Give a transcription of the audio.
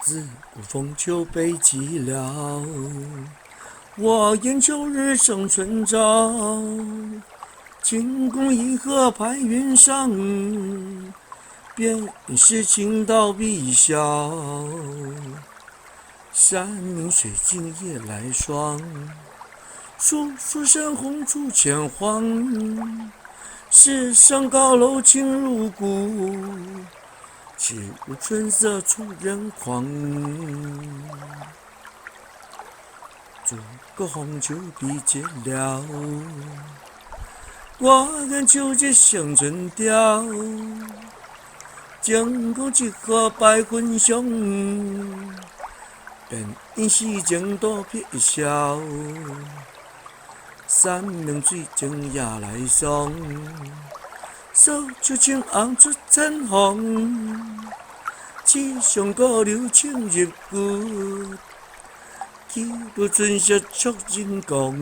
自古风就被寂寥，我言旧日生春朝。清宫一河排云上，便是倾倒碧霄。山明水净夜来霜，叔叔山红出千黄。世上高楼倾入骨，只无春色出人狂。诸葛红袖比结了，我愿求结相春调。江沟一河百魂雄，便因西江多撇笑。山明水净夜来霜，手就青昂出残红。七上高楼倾入骨，岂不春色出人狂。